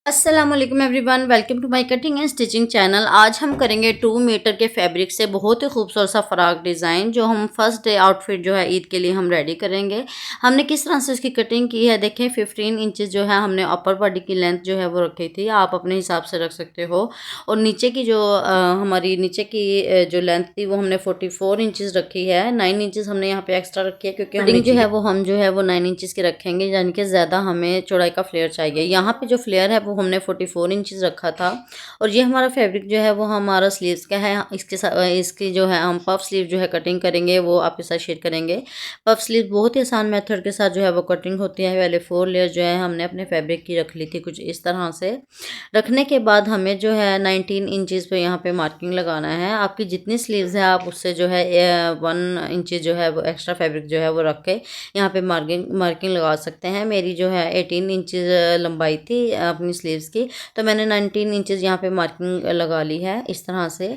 अस्सलाम वालेकुम everyone, welcome to my cutting and stitching channel. आज हम करेंगे 2 मीटर के फैब्रिक से बहुत ही खूबसूरत सा फ़राक डिज़ाइन जो हम फर्स्ट डे आउटफिट जो है ईद के लिए हम रेडी करेंगे। हमने किस तरह से उसकी कटिंग की है देखें। 15 इंचेस जो है हमने अपर बॉडी की लेंथ जो है वो रखी थी, आप अपने हिसाब से रख सकते हो। और नीचे की जो हमारी नीचे की जो लेंथ थी वो हमने 44 इंचज़ रखी है। 9 इंचज़ हमने यहाँ पे एक्स्ट्रा रखी है क्योंकि कटिंग जो है वो हम जो है वो 9 इंचज़ की रखेंगे, यानी कि ज़्यादा हमें चौड़ाई का फ्लेयर चाहिए। यहाँ पे जो फ्लेयर है वो हमने 44 इंचज़ रखा था। और ये हमारा फैब्रिक जो है वो हमारा स्लीव्स का है। इसके साथ इसकी जो है हम पफ स्लीव जो है कटिंग करेंगे, वो आपके साथ शेयर करेंगे। पफ स्लीव बहुत ही आसान मेथड के साथ जो है वो कटिंग होती है। पहले 4 लेयर जो है हमने अपने फैब्रिक की रख ली थी कुछ इस तरह से। रखने के बाद हमें जो है 19 इंचज़ पे यहाँ पे मार्किंग लगाना है। आपकी जितनी स्लीव्स है आप उससे जो है 1 इंच जो है वो एक्स्ट्रा फैब्रिक जो है वो रख के यहाँ पे मार्किंग लगा सकते हैं। मेरी जो है 18 इंचज़ लंबाई थी अपनी स्लीव्स की, तो मैंने 19 इंचज़ यहाँ पे मार्किंग लगा ली है। इस तरह से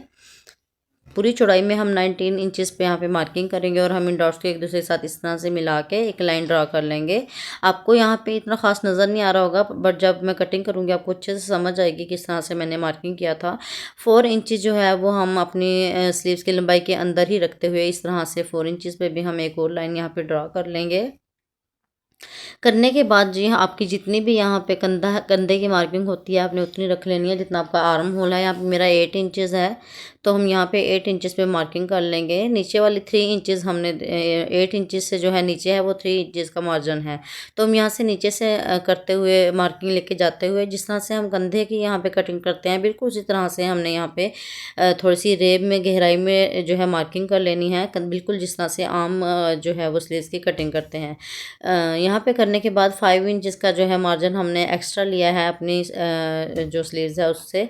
पूरी चौड़ाई में हम 19 इंचज़ पे यहाँ पे मार्किंग करेंगे और हम इन डॉट्स को एक दूसरे के साथ इस तरह से मिला के एक लाइन ड्रा कर लेंगे। आपको यहाँ पे इतना खास नज़र नहीं आ रहा होगा, बट जब मैं कटिंग करूँगी आपको अच्छे से समझ आएगी किस तरह से मैंने मार्किंग किया था। 4 इंचज़ जो है वो हम अपनी स्लीव्स की लंबाई के अंदर ही रखते हुए इस तरह से 4 इंचज़ पे भी हम एक और लाइन यहाँ पे ड्रा कर लेंगे। करने के बाद जी हाँ, आपकी जितनी भी यहाँ पे कंधे की मार्किंग होती है आपने उतनी रख लेनी है जितना आपका आर्म होल है। यहाँ पे मेरा 8 इंचज़ है, तो हम यहाँ पे 8 इंचज़ पे मार्किंग कर लेंगे। नीचे वाली 3 इंचज़ हमने 8 इंचज़ से जो है नीचे है वो 3 इंचज़ का मार्जिन है, तो हम यहाँ से नीचे से करते हुए मार्किंग लेके जाते हुए जिस तरह से हम कंधे की यहाँ पे कटिंग करते हैं बिल्कुल उसी तरह से हमने यहाँ पे थोड़ी सी रेब में गहराई में जो है मार्किंग कर लेनी है, बिल्कुल जिस तरह से आम जो है वो स्लीव्स की कटिंग करते हैं। यहाँ पे करने के बाद 5 इंचज़ का जो है मार्जिन हमने एक्स्ट्रा लिया है अपनी जो स्लीव्स है उससे।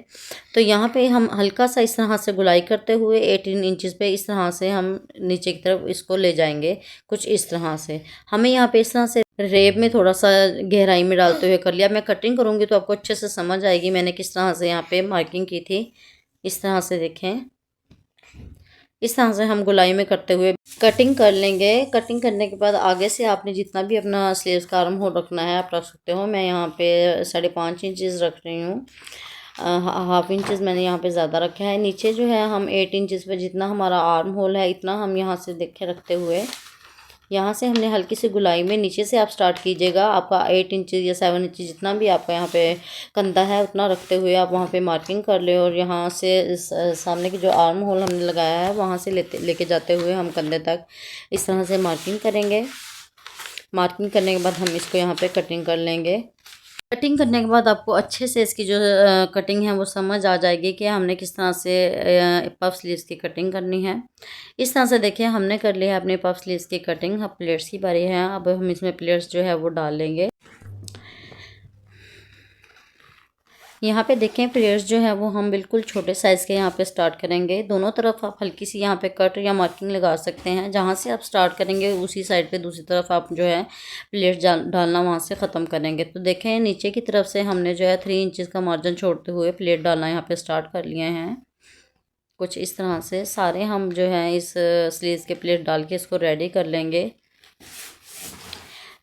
तो यहाँ पे हम हल्का सा इस तरह से गुलाई करते हुए 18 इंचज़ पे इस तरह से हम नीचे की तरफ इसको ले जाएंगे कुछ इस तरह से। हमें यहाँ पे इस तरह से रेब में थोड़ा सा गहराई में डालते हुए कर लिया। मैं कटिंग करूँगी तो आपको अच्छे से समझ आएगी मैंने किस तरह से यहाँ पे मार्किंग की थी। इस तरह से देखें, इस तरह से हम गोलाई में करते हुए कटिंग कर लेंगे। कटिंग करने के बाद आगे से आपने जितना भी अपना स्लीव्स का आर्म होल रखना है आप रख सकते हो। मैं यहाँ पे 5.5 इंचज़ रख रही हूँ, हाफ इंचज़ मैंने यहाँ पे ज़्यादा रखा है। नीचे जो है हम 8 इंचज़ पे जितना हमारा आर्म होल है इतना हम यहाँ से देखे रखते हुए यहाँ से हमने हल्की सी गुलाई में नीचे से आप स्टार्ट कीजिएगा। आपका 8 इंच या 7 इंच जितना भी आपका यहाँ पे कंधा है उतना रखते हुए आप वहाँ पे मार्किंग कर ले और यहाँ से सामने की जो आर्म होल हमने लगाया है वहाँ से लेके जाते हुए हम कंधे तक इस तरह से मार्किंग करेंगे। मार्किंग करने के बाद हम इसको यहाँ पे कटिंग कर लेंगे। कटिंग करने के बाद आपको अच्छे से इसकी जो कटिंग है वो समझ आ जाएगी कि हमने किस तरह से पफ स्लीव्स की कटिंग करनी है। इस तरह से देखिए हमने कर लिया है अपने पफ स्लीव्स की कटिंग। अब प्लेट्स की बारी है, अब हम इसमें प्लेट्स जो है वो डाल लेंगे। यहाँ पे देखें प्लेट्स जो है वो हम बिल्कुल छोटे साइज़ के यहाँ पे स्टार्ट करेंगे। दोनों तरफ आप हल्की सी यहाँ पे कट या मार्किंग लगा सकते हैं। जहाँ से आप स्टार्ट करेंगे उसी साइड पे दूसरी तरफ आप जो है प्लेट्स डालना वहाँ से ख़त्म करेंगे। तो देखें नीचे की तरफ से हमने जो है 3 इंचज़ का मार्जिन छोड़ते हुए प्लेट डालना यहाँ पे स्टार्ट कर लिए हैं। कुछ इस तरह से सारे हम जो है इस स्लीव्स के प्लेट डाल के इसको रेडी कर लेंगे।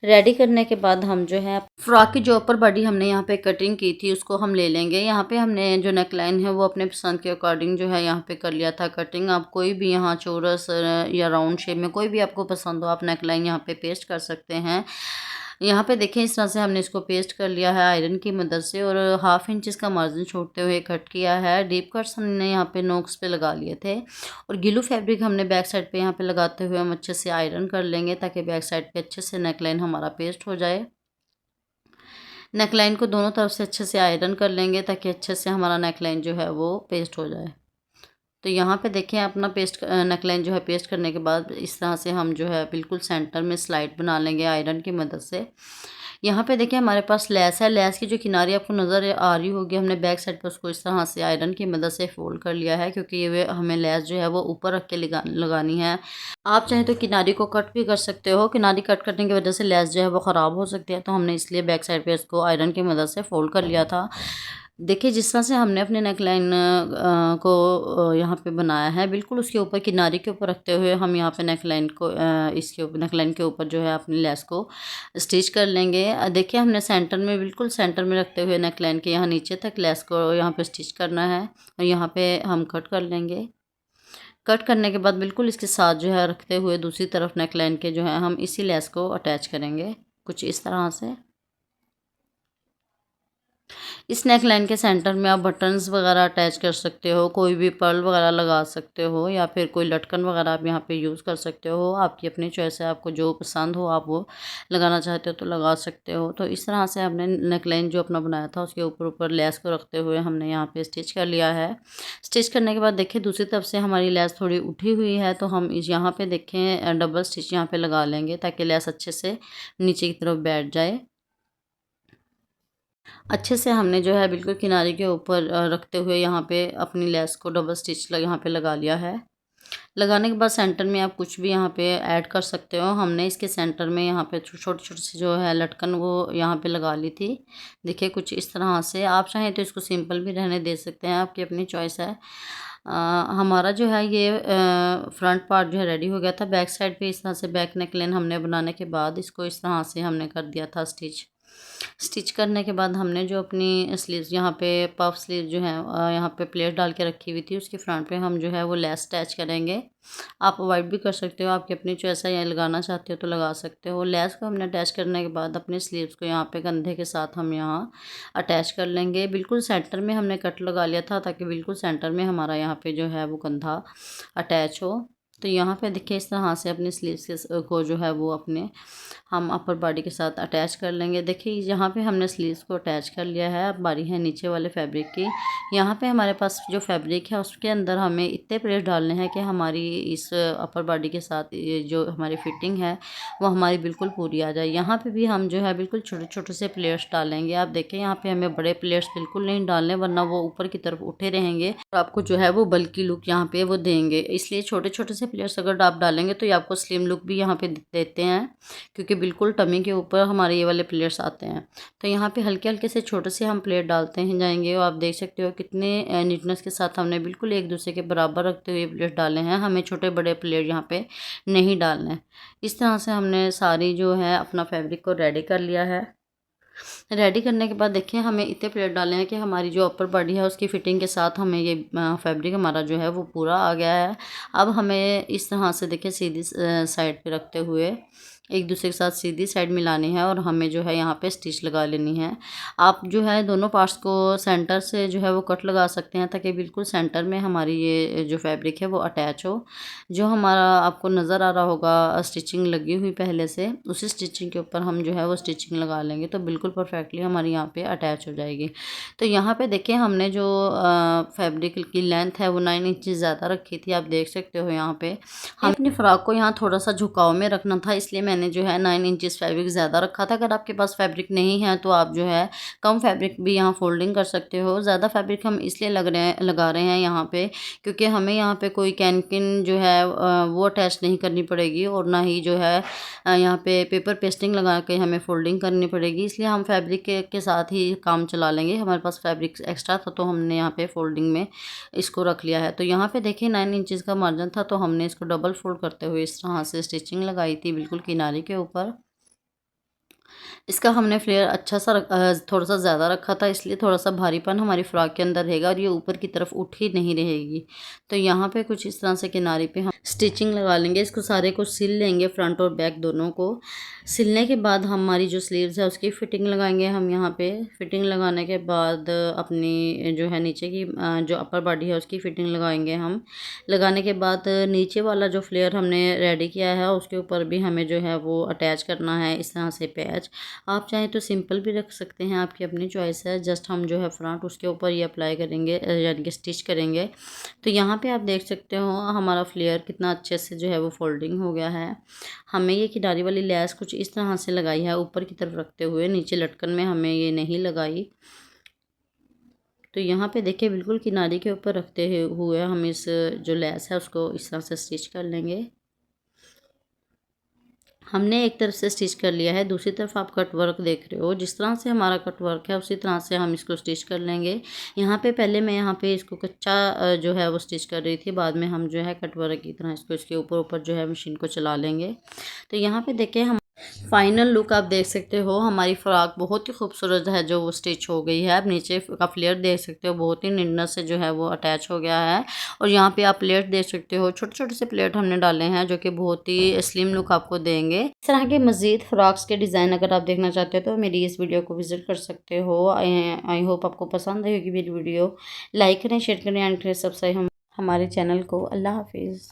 रेडी करने के बाद हम जो है फ्रॉक की जो अपर बॉडी हमने यहाँ पे कटिंग की थी उसको हम ले लेंगे। यहाँ पे हमने जो नेक लाइन है वो अपने पसंद के अकॉर्डिंग जो है यहाँ पे कर लिया था कटिंग। आप कोई भी यहाँ चौरस या राउंड शेप में कोई भी आपको पसंद हो आप नेक लाइन यहाँ पे पेस्ट कर सकते हैं। यहाँ पे देखें इस तरह से हमने इसको पेस्ट कर लिया है आयरन की मदद से और हाफ इंच का मार्जिन छोड़ते हुए कट किया है। डीप कट्स हमने यहाँ पे नोक्स पे लगा लिए थे और गिलू फैब्रिक हमने बैक साइड पे यहाँ पे लगाते हुए हम अच्छे से आयरन कर लेंगे ताकि बैक साइड पे अच्छे से नेकलाइन हमारा पेस्ट हो जाए। नेकलाइन को दोनों तरफ से अच्छे से आयरन कर लेंगे ताकि अच्छे से हमारा नेकलाइन जो है वो पेस्ट हो जाए। तो यहाँ पे देखें अपना पेस्ट नेकलाइन जो है पेस्ट करने के बाद इस तरह से हम जो है बिल्कुल सेंटर में स्लाइड बना लेंगे आयरन की मदद से। यहाँ पे देखिए हमारे पास लेस है, लेस की जो किनारी आपको नज़र आ रही होगी हमने बैक साइड पर उसको इस तरह से आयरन की मदद से फोल्ड कर लिया है क्योंकि ये हमें लेस जो है वो ऊपर रख के लगानी है। आप चाहें तो किनारी को कट भी कर सकते हो, किनारी कट करने की वजह से लेस जो है वो ख़राब हो सकती है, तो हमने इसलिए बैक साइड पे इसको आयरन की मदद से फोल्ड कर लिया था। देखिए जिस तरह से हमने अपने नेकलाइन को यहाँ पे बनाया है, बिल्कुल उसके ऊपर किनारे के ऊपर रखते हुए हम यहाँ पे नेकलाइन को इसके ऊपर नेकलाइन के ऊपर जो है अपनी लेस को स्टिच कर लेंगे। देखिए हमने सेंटर में, बिल्कुल सेंटर में रखते हुए नेकलाइन के यहाँ नीचे तक लेस को यहाँ पे स्टिच करना है और यहाँ पे हम कट कर लेंगे। कट करने के बाद बिल्कुल इसके साथ जो है रखते हुए दूसरी तरफ नेकलाइन के जो है हम इसी लेस को अटैच करेंगे कुछ इस तरह से। इस नेक लाइन के सेंटर में आप बटन्स वगैरह अटैच कर सकते हो, कोई भी पर्ल वगैरह लगा सकते हो या फिर कोई लटकन वगैरह आप यहाँ पे यूज़ कर सकते हो। आपकी अपनी चॉइस है, आपको जो पसंद हो आप वो लगाना चाहते हो तो लगा सकते हो। तो इस तरह से हमने नेक लाइन जो अपना बनाया था उसके ऊपर ऊपर लेस को रखते हुए हमने यहाँ पे स्टिच कर लिया है। स्टिच करने के बाद देखिए दूसरी तरफ से हमारी लेस थोड़ी उठी हुई है, तो हम इस यहाँ पे देखें डबल स्टिच यहाँ पे लगा लेंगे ताकि लेस अच्छे से नीचे की तरफ बैठ जाए। अच्छे से हमने जो है बिल्कुल किनारे के ऊपर रखते हुए यहाँ पे अपनी लेस को डबल स्टिच यहाँ पे लगा लिया है। लगाने के बाद सेंटर में आप कुछ भी यहाँ पे ऐड कर सकते हो। हमने इसके सेंटर में यहाँ पे छोटे छोटे से जो है लटकन वो यहाँ पे लगा ली थी। देखिए कुछ इस तरह से, आप चाहें तो इसको सिंपल भी रहने दे सकते हैं, आपकी अपनी चॉइस है। हमारा जो है ये फ्रंट पार्ट जो है रेडी हो गया था। बैक साइड पे इस तरह से बैक नेकलाइन हमने बनाने के बाद इसको इस तरह से हमने कर दिया था स्टिच। स्टिच करने के बाद हमने जो अपनी स्लीव्स यहाँ पे पफ स्लीव जो है यहाँ पे प्लेट डाल के रखी हुई थी, उसके फ्रंट पे हम जो है वो लेस अटैच करेंगे। आप अवॉइड भी कर सकते हो, आपकी अपनी चॉइस है, या लगाना चाहते हो तो लगा सकते हो। लेस को हमने अटैच करने के बाद अपने स्लीव्स को यहाँ पे कंधे के साथ हम यहाँ अटैच कर लेंगे। बिल्कुल सेंटर में हमने कट लगा लिया था ताकि बिल्कुल सेंटर में हमारा यहाँ पे जो है वो कंधा अटैच हो। तो यहाँ पे देखिए इस तरह से अपनी स्लीव्स को जो है वो अपने हम अपर बॉडी के साथ अटैच कर लेंगे। देखिए यहाँ पे हमने स्लीव्स को अटैच कर लिया है। अब बारी है नीचे वाले फैब्रिक की। यहाँ पे हमारे पास जो फैब्रिक है उसके अंदर हमें इतने प्लेट्स डालने हैं कि हमारी इस अपर बॉडी के साथ ये जो हमारी फिटिंग है वो हमारी बिल्कुल पूरी आ जाए। यहाँ पे भी हम जो है बिल्कुल छोटे छोटे से प्लेट्स डालेंगे। आप देखें यहाँ पे हमें बड़े प्लेट्स बिल्कुल नहीं डालने, वरना वो ऊपर की तरफ उठे रहेंगे और आपको जो है वो बल्कि लुक यहाँ पे वो देंगे। इसलिए छोटे छोटे से प्लेट्स अगर आप डालेंगे तो ये आपको स्लिम लुक भी यहाँ पे देते हैं, क्योंकि बिल्कुल टमी के ऊपर हमारे ये वाले प्लेट्स आते हैं। तो यहाँ पे हल्के हल्के से छोटे से हम प्लेट डालते हैं जाएंगे, और आप देख सकते हो कितने नीटनेस के साथ हमने बिल्कुल एक दूसरे के बराबर रखते हुए प्लेट डाले हैं। हमें छोटे बड़े प्लेट यहाँ पे नहीं डालने हैं। इस तरह से हमने सारी जो है अपना फैब्रिक को रेडी कर लिया है। रेडी करने के बाद देखिए हमें इतने प्लेट डालने हैं कि हमारी जो अपर बॉडी है उसकी फिटिंग के साथ हमें ये फैब्रिक हमारा जो है वो पूरा आ गया है। अब हमें इस तरह से देखिए सीधी साइड पे रखते हुए एक दूसरे के साथ सीधी साइड मिलानी है और हमें जो है यहाँ पे स्टिच लगा लेनी है। आप जो है दोनों पार्ट्स को सेंटर से जो है वो कट लगा सकते हैं ताकि बिल्कुल सेंटर में हमारी ये जो फैब्रिक है वो अटैच हो। जो हमारा आपको नज़र आ रहा होगा स्टिचिंग लगी हुई पहले से, उसी स्टिचिंग के ऊपर हम जो है वो स्टिचिंग लगा लेंगे तो बिल्कुल परफेक्टली हमारी यहाँ पे अटैच हो जाएगी। तो यहाँ पे देखिए हमने जो फैब्रिक की लेंथ है वो 9 इंचज़ ज़्यादा रखी थी। आप देख सकते हो यहाँ पे हम अपनी फ़्रॉक को यहाँ थोड़ा सा झुकाव में रखना था, इसलिए मैंने जो है 9 इंचज़ फैब्रिक ज़्यादा रखा था। अगर आपके पास फैब्रिक नहीं है तो आप जो है कम फैब्रिक भी यहाँ फोल्डिंग कर सकते हो। ज़्यादा फैब्रिक हम इसलिए लगा रहे हैं यहाँ पे क्योंकि हमें यहाँ पे कोई कैनकिन जो है वो अटैच नहीं करनी पड़ेगी, और ना ही जो है यहाँ पे पेपर पेस्टिंग लगा के हमें फोल्डिंग करनी पड़ेगी। इसलिए हम फैब्रिक के साथ ही काम चला लेंगे। हमारे पास फैब्रिक एक्स्ट्रा था तो हमने यहाँ पे फोल्डिंग में इसको रख लिया है। तो यहाँ पे देखिए 9 इंचज़ का मार्जिन था तो हमने इसको डबल फोल्ड करते हुए इस तरह से स्टिचिंग लगाई थी बिल्कुल किनारे के ऊपर। इसका हमने फ्लेयर अच्छा सा थोड़ा सा ज़्यादा रखा था, इसलिए थोड़ा सा भारीपन हमारी फ्रॉक के अंदर रहेगा और ये ऊपर की तरफ उठ ही नहीं रहेगी। तो यहाँ पे कुछ इस तरह से किनारे पे हम स्टिचिंग लगा लेंगे। इसको सारे को सिल लेंगे, फ्रंट और बैक दोनों को। सिलने के बाद हमारी जो स्लीव्स है उसकी फ़िटिंग लगाएंगे हम यहाँ पे। फिटिंग लगाने के बाद अपनी जो है नीचे की जो अपर बॉडी है उसकी फ़िटिंग लगाएंगे हम। लगाने के बाद नीचे वाला जो फ्लेयर हमने रेडी किया है उसके ऊपर भी हमें जो है वो अटैच करना है इस तरह से पैच। आप चाहें तो सिंपल भी रख सकते हैं, आपकी अपनी चॉइस है। जस्ट हम जो है फ्रंट उसके ऊपर ये अप्लाई करेंगे, यानी कि स्टिच करेंगे। तो यहाँ पे आप देख सकते हो हमारा फ्लेयर कितना अच्छे से जो है वो फोल्डिंग हो गया है। हमें ये किनारी वाली लेस कुछ इस तरह से लगाई है ऊपर की तरफ रखते हुए, नीचे लटकन में हमें ये नहीं लगाई। तो यहाँ पे देखिए बिल्कुल किनारे के ऊपर रखते हुए हम इस जो लेस है उसको इस तरह से स्टिच कर लेंगे। हमने एक तरफ से स्टिच कर लिया है, दूसरी तरफ आप कट वर्क देख रहे हो। जिस तरह से हमारा कट वर्क है उसी तरह से हम इसको स्टिच कर लेंगे। यहाँ पे पहले मैं यहाँ पे इसको कच्चा जो है वो स्टिच कर रही थी, बाद में हम जो है कट वर्क की तरह इसको इसके ऊपर ऊपर जो है मशीन को चला लेंगे। तो यहाँ पे देखिए हम फाइनल लुक आप देख सकते हो। हमारी फ्रॉक बहुत ही खूबसूरत है जो वो स्टिच हो गई है। आप नीचे का फ्लेयर देख सकते हो, बहुत ही नीटनेस से जो है वो अटैच हो गया है। और यहाँ पे आप प्लेट देख सकते हो, छोटे छोटे से प्लेट हमने डाले हैं जो कि बहुत ही स्लिम लुक आपको देंगे। इस तरह के मज़ीद फ्रॉक्स के डिज़ाइन अगर आप देखना चाहते हो तो मेरी इस वीडियो को विजिट कर सकते हो। आई होप आपको पसंद आएगी मेरी वीडियो। लाइक करें, शेयर करें एंड करें सब्सक्राइब हमारे चैनल को। अल्लाह हाफिज़।